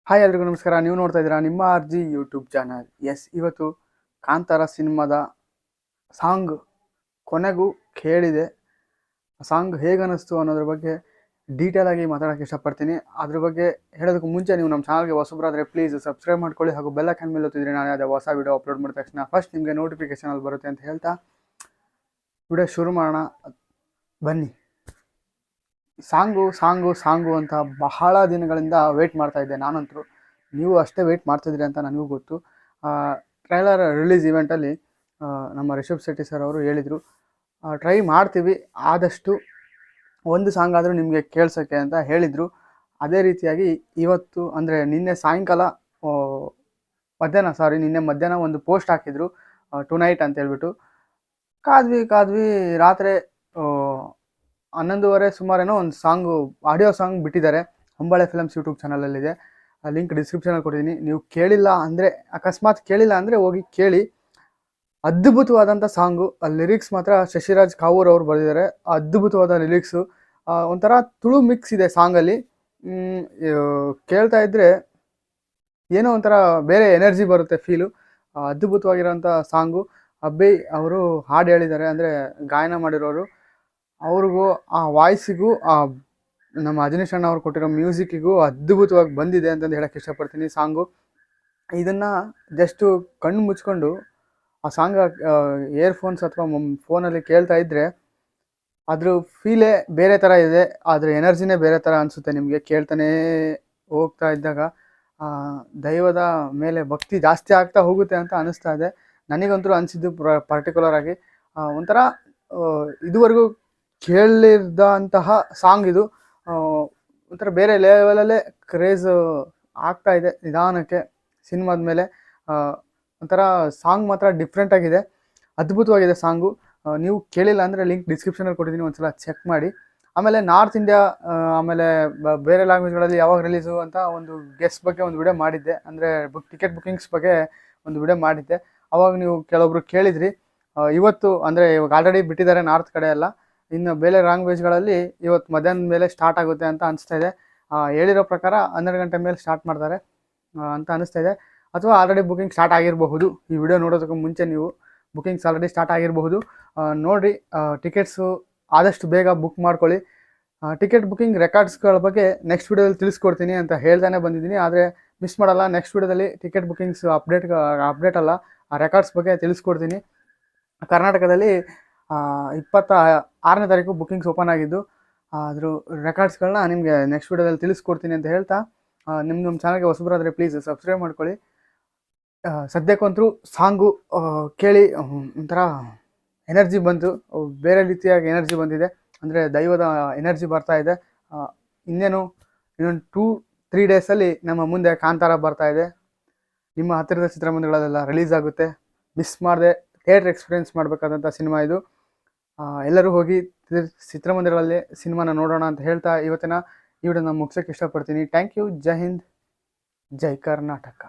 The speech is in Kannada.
ಹಾಯ್ ಎಲ್ರಿಗೂ ನಮಸ್ಕಾರ. ನೀವು ನೋಡ್ತಾ ಇದ್ದೀರಾ ನಿಮ್ಮ ಆರ್ಜಿ ಯೂಟ್ಯೂಬ್ ಚಾನಲ್. ಇವತ್ತು ಕಾಂತಾರ ಸಿನಿಮಾದ ಸಾಂಗ್ ಕೊನೆಗೂ ಕೇಳಿದೆ. ಸಾಂಗ್ ಹೇಗನ್ನಿಸ್ತು ಅನ್ನೋದ್ರ ಬಗ್ಗೆ ಡೀಟೇಲ್ ಆಗಿ ಮಾತಾಡೋಕ್ಕೆ ಇಷ್ಟಪಡ್ತೀನಿ. ಅದ್ರ ಬಗ್ಗೆ ಹೇಳೋದಕ್ಕೆ ಮುಂಚೆ ನೀವು ನಮ್ಮ ಚಾನಲ್ಗೆ ಹೊಸಬರಾದರೆ ಪ್ಲೀಸ್ ಸಬ್ಸ್ಕ್ರೈಬ್ ಮಾಡ್ಕೊಳ್ಳಿ ಹಾಗೂ ಬೆಲ್ ಐಕಾನ್ ಮೇಲೆ ಒತ್ತಿದ್ರೆ ನಾನು ಯಾವುದೇ ಹೊಸ ವಿಡಿಯೋ ಅಪ್ಲೋಡ್ ಮಾಡಿದ ತಕ್ಷಣ ಫಸ್ಟ್ ನಿಮಗೆ ನೋಟಿಫಿಕೇಶನಲ್ಲಿ ಬರುತ್ತೆ ಅಂತ ಹೇಳ್ತಾ ವಿಡಿಯೋ ಶುರು ಮಾಡೋಣ. ಬನ್ನಿ. ಸಾಂಗು ಅಂತ ಬಹಳ ದಿನಗಳಿಂದ ವೆಯ್ಟ್ ಮಾಡ್ತಾ ಇದ್ದೆ ನಾನಂತರೂ. ನೀವು ಅಷ್ಟೇ ವೆಯ್ಟ್ ಮಾಡ್ತಿದ್ರಿ ಅಂತ ನನಗೂ ಗೊತ್ತು. ಟ್ರೈಲರ್ ರಿಲೀಸ್ ಇವೆಂಟಲ್ಲಿ ನಮ್ಮ ರಿಷಬ್ ಶೆಟ್ಟಿ ಸರ್ ಅವರು ಹೇಳಿದರು, ಟ್ರೈ ಮಾಡ್ತೀವಿ ಆದಷ್ಟು ಒಂದು ಸಾಂಗ್ ಆದರೂ ನಿಮಗೆ ಕೇಳ್ಸೋಕ್ಕೆ ಅಂತ ಹೇಳಿದರು. ಅದೇ ರೀತಿಯಾಗಿ ಇವತ್ತು ಅಂದರೆ ನಿನ್ನೆ ಮಧ್ಯಾಹ್ನ ಒಂದು ಪೋಸ್ಟ್ ಹಾಕಿದರು, ಟು ನೈಟ್ ಅಂತ ಹೇಳ್ಬಿಟ್ಟು. ಕಾದ್ವಿ ರಾತ್ರಿ 11:30 ಸುಮಾರೇನೋ ಒಂದು ಆಡಿಯೋ ಸಾಂಗ್ ಬಿಟ್ಟಿದ್ದಾರೆ. ಹೊಂಬಾಳೆ ಫಿಲಮ್ಸ್ ಯೂಟ್ಯೂಬ್ ಚಾನಲಲ್ಲಿದೆ. ಲಿಂಕ್ ಡಿಸ್ಕ್ರಿಪ್ಷನಲ್ಲಿ ಕೊಟ್ಟಿದ್ದೀನಿ. ನೀವು ಅಕಸ್ಮಾತ್ ಕೇಳಿಲ್ಲ ಅಂದರೆ ಹೋಗಿ ಕೇಳಿ. ಅದ್ಭುತವಾದಂಥ ಸಾಂಗು. ಲಿರಿಕ್ಸ್ ಮಾತ್ರ ಶಶಿರಾಜ್ ಕಾವೂರ್ ಅವರು ಬರೆದಿದ್ದಾರೆ. ಅದ್ಭುತವಾದ ಲಿರಿಕ್ಸು. ಒಂಥರ ತುಳು ಮಿಕ್ಸ್ ಇದೆ ಸಾಂಗಲ್ಲಿ. ಕೇಳ್ತಾ ಇದ್ದರೆ ಏನೋ ಒಂಥರ ಬೇರೆ ಎನರ್ಜಿ ಬರುತ್ತೆ ಫೀಲು. ಅದ್ಭುತವಾಗಿರೋಂಥ ಸಾಂಗು. ಅಬ್ಬಿ ಅವರು ಹಾಡು ಹೇಳಿದ್ದಾರೆ, ಅಂದರೆ ಗಾಯನ ಮಾಡಿರೋರು. ಅವ್ರಿಗೂ ಆ ವಾಯ್ಸಿಗೂ ನಮ್ಮ ಅಜನೀಶ್ ಅಣ್ಣ ಅವ್ರು ಕೊಟ್ಟಿರೋ ಮ್ಯೂಸಿಕ್ಕಿಗೂ ಅದ್ಭುತವಾಗಿ ಬಂದಿದೆ ಅಂತಂದು ಹೇಳೋಕ್ಕೆ ಇಷ್ಟಪಡ್ತೀನಿ. ಸಾಂಗು ಇದನ್ನು ಜಸ್ಟು ಕಣ್ಣು ಮುಚ್ಕೊಂಡು ಆ ಸಾಂಗ್ ಇಯರ್ಫೋನ್ಸ್ ಅಥವಾ ಫೋನಲ್ಲಿ ಕೇಳ್ತಾ ಇದ್ದರೆ ಅದ್ರ ಫೀಲೇ ಬೇರೆ ಥರ ಇದೆ. ಅದ್ರ ಎನರ್ಜಿನೇ ಬೇರೆ ಥರ ಅನಿಸುತ್ತೆ ನಿಮಗೆ ಕೇಳ್ತಾನೇ ಹೋಗ್ತಾ ಇದ್ದಾಗ. ದೈವದ ಮೇಲೆ ಭಕ್ತಿ ಜಾಸ್ತಿ ಆಗ್ತಾ ಹೋಗುತ್ತೆ ಅಂತ ಅನ್ನಿಸ್ತಾ ಇದೆ. ನನಗಂತೂ ಅನಿಸಿದ್ದು ಪರ್ಟಿಕ್ಯುಲರ್ ಆಗಿ ಒಂಥರ ಇದುವರೆಗೂ ಕೇಳಿದಂತಹ ಸಾಂಗ್ ಇದು. ಒಂಥರ ಬೇರೆ ಲೆವೆಲಲ್ಲೇ ಕ್ರೇಜ್ ಆಗ್ತಾ ಇದೆ ನಿಧಾನಕ್ಕೆ ಸಿನಿಮಾದ ಮೇಲೆ. ಒಂಥರ ಸಾಂಗ್ ಮಾತ್ರ ಡಿಫ್ರೆಂಟ್ ಆಗಿದೆ, ಅದ್ಭುತವಾಗಿದೆ ಸಾಂಗು. ನೀವು ಕೇಳಿಲ್ಲ ಅಂದರೆ ಲಿಂಕ್ ಡಿಸ್ಕ್ರಿಪ್ಷನಲ್ಲಿ ಕೊಟ್ಟಿದ್ದೀನಿ, ಒಂದ್ಸಲ ಚೆಕ್ ಮಾಡಿ. ಆಮೇಲೆ ನಾರ್ತ್ ಇಂಡಿಯಾ ಆಮೇಲೆ ಬೇರೆ ಲ್ಯಾಂಗ್ವೇಜ್ಗಳಲ್ಲಿ ಯಾವಾಗ ರಿಲೀಸು ಅಂತ ಒಂದು ಗೆಸ್ಟ್ ಬಗ್ಗೆ ಒಂದು ವಿಡಿಯೋ ಮಾಡಿದ್ದೆ, ಅಂದರೆ ಟಿಕೆಟ್ ಬುಕ್ಕಿಂಗ್ಸ್ ಬಗ್ಗೆ ಒಂದು ವಿಡಿಯೋ ಮಾಡಿದ್ದೆ. ಅವಾಗ ನೀವು ಕೆಲವೊಬ್ರು ಕೇಳಿದ್ರಿ. ಇವತ್ತು ಅಂದರೆ ಇವಾಗ ಆಲ್ರೆಡಿ ಬಿಟ್ಟಿದ್ದಾರೆ ನಾರ್ತ್ ಕಡೆ ಎಲ್ಲ. ಇನ್ನು ಬೇರೆ ಲ್ಯಾಂಗ್ವೇಜ್ಗಳಲ್ಲಿ ಇವತ್ತು ಮಧ್ಯಾಹ್ನದ ಮೇಲೆ ಸ್ಟಾರ್ಟ್ ಆಗುತ್ತೆ ಅಂತ ಅನಿಸ್ತಾ ಇದೆ. ಹೇಳಿರೋ ಪ್ರಕಾರ 12 ಗಂಟೆ ಮೇಲೆ ಸ್ಟಾರ್ಟ್ ಮಾಡ್ತಾರೆ ಅಂತ ಅನಿಸ್ತಾ ಇದೆ. ಅಥವಾ ಆಲ್ರೆಡಿ ಬುಕಿಂಗ್ ಸ್ಟಾರ್ಟ್ ಆಗಿರಬಹುದು. ಈ ವಿಡಿಯೋ ನೋಡೋದಕ್ಕೂ ಮುಂಚೆ ನೀವು ಬುಕಿಂಗ್ಸ್ ಆಲ್ರೆಡಿ ಸ್ಟಾರ್ಟ್ ಆಗಿರಬಹುದು. ನೋಡಿ, ಟಿಕೆಟ್ಸು ಆದಷ್ಟು ಬೇಗ ಬುಕ್ ಮಾಡ್ಕೊಳ್ಳಿ. ಟಿಕೆಟ್ ಬುಕಿಂಗ್ ರೆಕಾರ್ಡ್ಸ್ಗಳ ಬಗ್ಗೆ ನೆಕ್ಸ್ಟ್ ವಿಡಿಯೋದಲ್ಲಿ ತಿಳಿಸ್ಕೊಡ್ತೀನಿ ಅಂತ ಹೇಳ್ತಾನೆ ಬಂದಿದ್ದೀನಿ. ಆದರೆ ಮಿಸ್ ಮಾಡಲ್ಲ, ನೆಕ್ಸ್ಟ್ ವಿಡಿಯೋದಲ್ಲಿ ಟಿಕೆಟ್ ಬುಕಿಂಗ್ಸ್ ಅಪ್ಡೇಟ್ ಅಲ್ಲ, ಆ ರೆಕಾರ್ಡ್ಸ್ ಬಗ್ಗೆ ತಿಳಿಸ್ಕೊಡ್ತೀನಿ. ಕರ್ನಾಟಕದಲ್ಲಿ 26ನೇ ತಾರೀಕು ಬುಕಿಂಗ್ಸ್ ಓಪನ್ ಆಗಿದ್ದು. ಅದ್ರ ರೆಕಾರ್ಡ್ಸ್ಗಳನ್ನ ನಿಮಗೆ ನೆಕ್ಸ್ಟ್ ವಿಡಿಯೋದಲ್ಲಿ ತಿಳಿಸ್ಕೊಡ್ತೀನಿ ಅಂತ ಹೇಳ್ತಾ, ನಮ್ಮ ಚಾನಲ್ಗೆ ಹೊಸಬರಾದರೆ ಪ್ಲೀಸ್ ಸಬ್ಸ್ಕ್ರೈಬ್ ಮಾಡ್ಕೊಳ್ಳಿ. ಸದ್ಯಕ್ಕಂತೂ ಸಾಂಗು ಕೇಳಿ ಒಂಥರ ಎನರ್ಜಿ ಬಂತು, ಬೇರೆ ರೀತಿಯಾಗಿ ಎನರ್ಜಿ ಬಂದಿದೆ. ಅಂದರೆ ದೈವದ ಎನರ್ಜಿ ಬರ್ತಾ ಇದೆ. ಇನ್ನೊಂದು 2-3 ಡೇಸಲ್ಲಿ ನಮ್ಮ ಮುಂದೆ ಕಾಂತಾರ ಬರ್ತಾ ಇದೆ. ನಿಮ್ಮ ಹತ್ತಿರದ ಚಿತ್ರಮಂದಿರಗಳೆಲ್ಲ ರಿಲೀಸ್ ಆಗುತ್ತೆ. ಮಿಸ್ ಮಾಡದೆ ಥಿಯೇಟ್ರ್ ಎಕ್ಸ್ಪೀರಿಯೆನ್ಸ್ ಮಾಡಬೇಕಾದಂಥ ಸಿನಿಮಾ ಇದು. ಎಲ್ಲರೂ ಹೋಗಿ ಚಿತ್ರಮಂದಿರಗಳಲ್ಲಿ ಸಿನಿಮಾನ ನೋಡೋಣ ಅಂತ ಹೇಳ್ತಾ ಇವತ್ತಿನ ಈ ವಿಡಿಯೋನ ಮುಗಿಸೋಕ್ಕೆ ಇಷ್ಟಪಡ್ತೀನಿ. Thank you. ಜೈ ಹಿಂದ್, ಜೈ ಕರ್ನಾಟಕ.